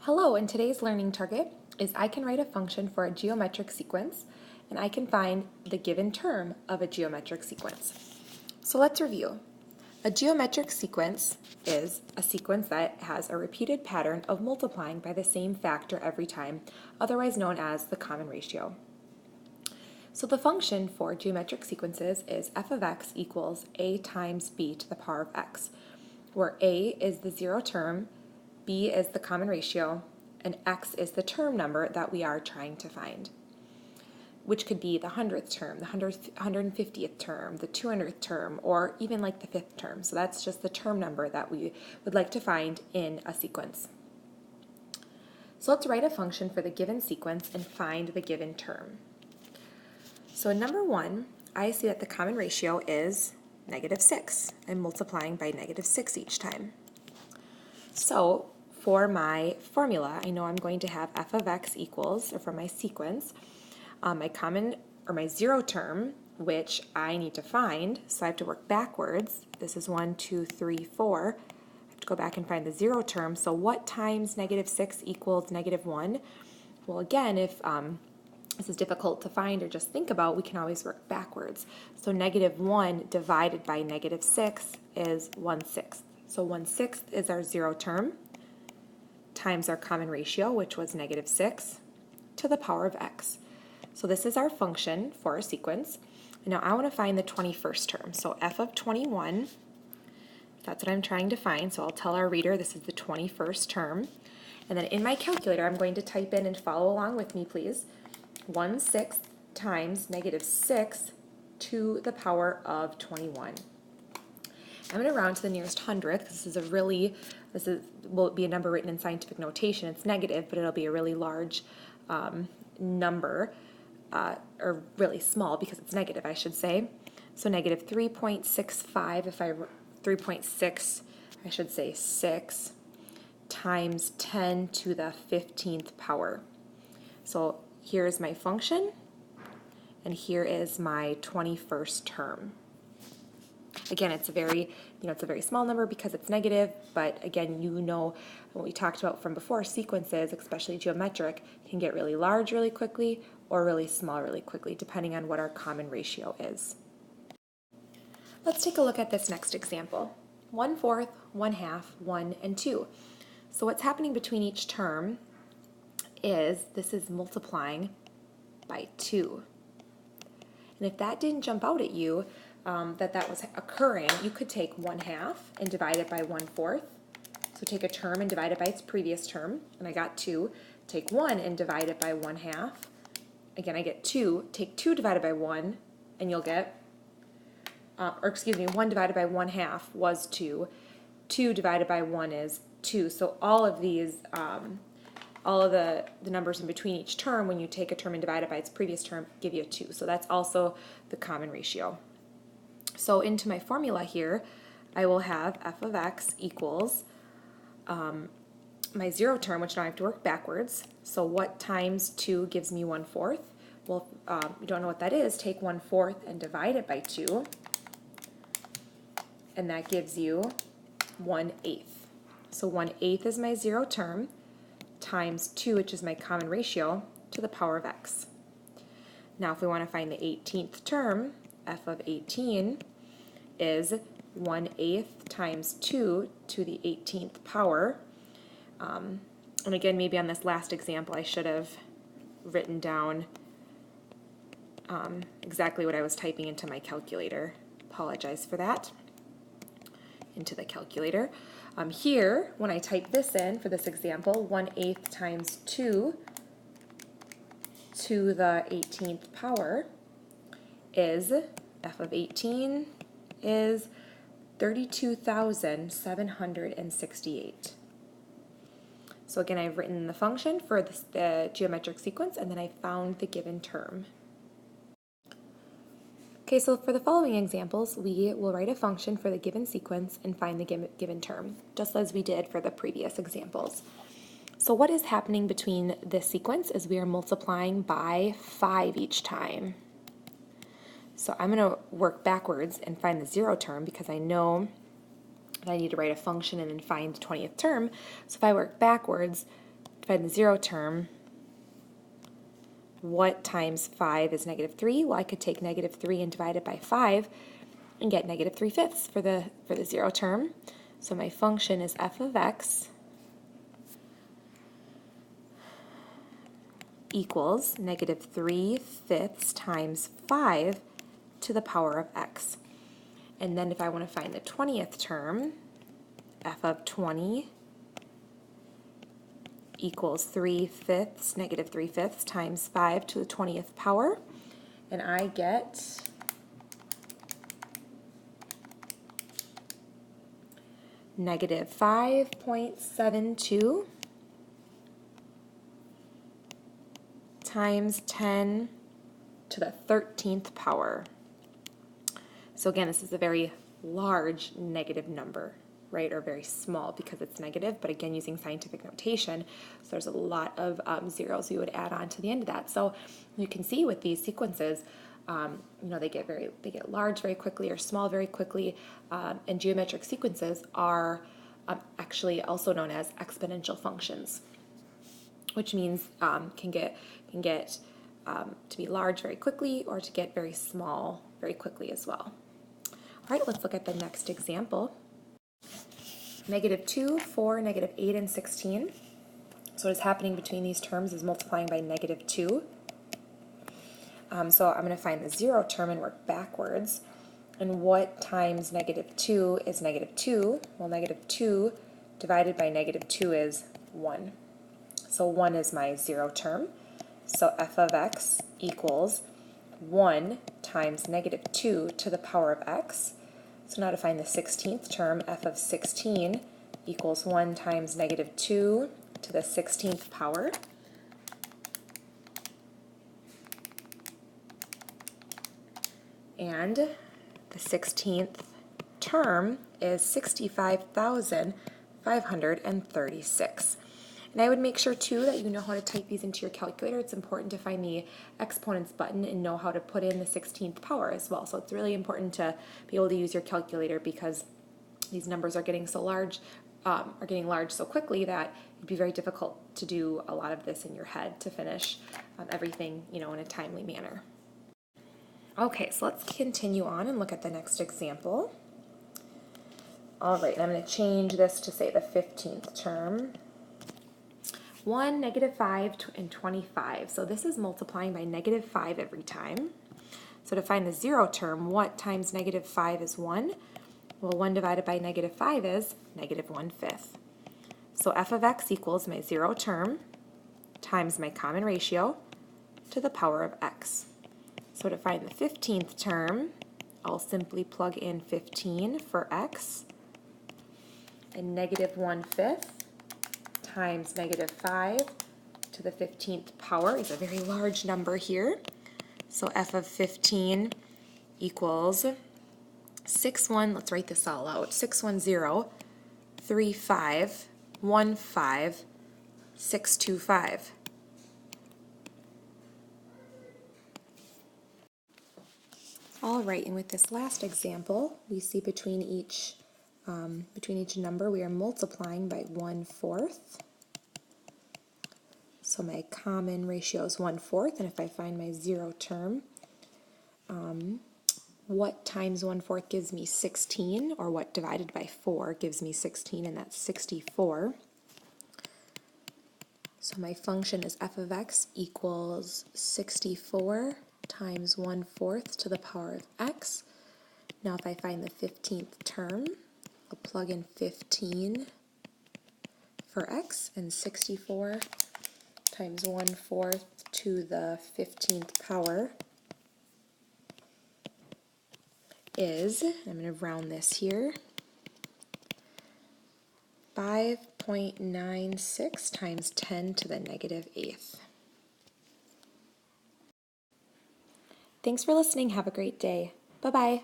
Hello, and today's learning target is I can write a function for a geometric sequence, and I can find the given term of a geometric sequence. So let's review. A geometric sequence is a sequence that has a repeated pattern of multiplying by the same factor every time, otherwise known as the common ratio. So the function for geometric sequences is f of x equals a times b to the power of x, where a is the zero term, b is the common ratio, and x is the term number that we are trying to find, which could be the 100th term, the 150th term, the 200th term, or even like the 5th term. So that's just the term number that we would like to find in a sequence. So let's write a function for the given sequence and find the given term. So in number 1, I see that the common ratio is -6. I'm multiplying by -6 each time. So for my formula, I know I'm going to have f of x equals, or for my sequence, my zero term, which I need to find, so I have to work backwards. This is 1, 2, 3, 4. I have to go back and find the zero term. So what times -6 equals -1? Well, again, if this is difficult to find or just think about, we can always work backwards. So -1 divided by -6 is 1/6. So 1/6 is our zero term times our common ratio, which was -6, to the power of x. So this is our function for our sequence. And now I want to find the 21st term. So f of 21, that's what I'm trying to find. So I'll tell our reader this is the 21st term. And then in my calculator, I'm going to type in and follow along with me, please. 1/6 times -6 to the power of 21. I'm going to round to the nearest hundredth. This will be a number written in scientific notation. It's negative, but it'll be a really large number, or really small because it's negative, I should say. So -3.65, 3.6, I should say 6, times 10 to the 15th power. So here's my function, and here is my 21st term. Again, it's a very small number because it's negative, but again, what we talked about from before, sequences, especially geometric, can get really large really quickly or really small really quickly, depending on what our common ratio is. Let's take a look at this next example. 1/4, 1/2, 1, and 2. So what's happening between each term is this is multiplying by 2. And if that didn't jump out at you, that was occurring, you could take 1/2 and divide it by 1/4. So take a term and divide it by its previous term, and I got 2. Take 1 and divide it by 1/2. Again, I get 2. Take 2 divided by 1, and you'll get, 1 divided by 1/2 was 2. 2 divided by 1 is 2. So all of these, all of the numbers in between each term, when you take a term and divide it by its previous term, give you a 2. So that's also the common ratio. So into my formula here, I will have f of x equals my zero term, which now I have to work backwards. So what times 2 gives me 1/4? Well, if you don't know what that is, take 1/4 and divide it by 2, and that gives you 1/8. So 1/8 is my zero term, times 2, which is my common ratio, to the power of x. Now if we want to find the 18th term, f of 18 is 1/8 times 2 to the 18th power. And again, maybe on this last example, I should have written down exactly what I was typing into my calculator. Apologize for that. Into the calculator. Here, when I type this in for this example, 1/8 times 2 to the 18th power is, f of 18 is 32,768. So again, I've written the function for the geometric sequence, and then I found the given term. Okay, so for the following examples, we will write a function for the given sequence and find the given term, just as we did for the previous examples. So what is happening between this sequence is we are multiplying by 5 each time. So I'm going to work backwards and find the zero term because I know that I need to write a function and then find the 20th term. So if I work backwards, find the 0 term, what times 5 is negative 3? Well, I could take negative 3 and divide it by 5 and get negative 3/5 for the 0 term. So my function is f of x equals negative 3/5 times 5 to the power of x. And then if I want to find the 20th term, f of 20 equals 3/5, negative 3/5 times 5 to the 20th power. And I get negative 5.72 times 10 to the 13th power. So again, this is a very large negative number, right, or very small because it's negative, but again, using scientific notation, so there's a lot of zeros we would add on to the end of that. So you can see with these sequences, they get large very quickly or small very quickly, and geometric sequences are actually also known as exponential functions, which means can get to be large very quickly or to get very small very quickly as well. All right, let's look at the next example. Negative 2, 4, negative 8, and 16. So what is happening between these terms is multiplying by negative 2. So I'm going to find the 0 term and work backwards. And what times negative 2 is negative 2? Well, negative 2 divided by negative 2 is 1. So 1 is my 0 term. So f of x equals 1 times negative 2 to the power of x. So now to find the 16th term, f of 16 equals 1 times negative 2 to the 16th power. And the 16th term is 65,536. And I would make sure too that you know how to type these into your calculator. It's important to find the exponents button and know how to put in the 16th power as well. So it's really important to be able to use your calculator because these numbers are getting so large, so quickly that it'd be very difficult to do a lot of this in your head to finish everything, in a timely manner. Okay, so let's continue on and look at the next example. All right, and I'm going to change this to say the 15th term. 1, negative 5, and 25. So this is multiplying by negative 5 every time. So to find the 0 term, what times negative 5 is 1? Well, 1 divided by negative 5 is negative 1/5. So f of x equals my 0 term times my common ratio to the power of x. So to find the 15th term, I'll simply plug in 15 for x, and negative 1/5 times negative 5 to the 15th power is a very large number here. So f of 15 equals let's write this all out, 6103515 All right, and with this last example, we see between each number we are multiplying by 1/4. So my common ratio is 1/4, and if I find my 0 term, what times 1/4 gives me 16, or what divided by 4 gives me 16, and that's 64. So my function is f of x equals 64 times 1/4 to the power of x. Now if I find the 15th term, I'll plug in 15 for x, and 64 times 1/4 to the 15th power is, I'm going to round this here, 5.96 times 10 to the negative 8th. Thanks for listening. Have a great day. Bye-bye.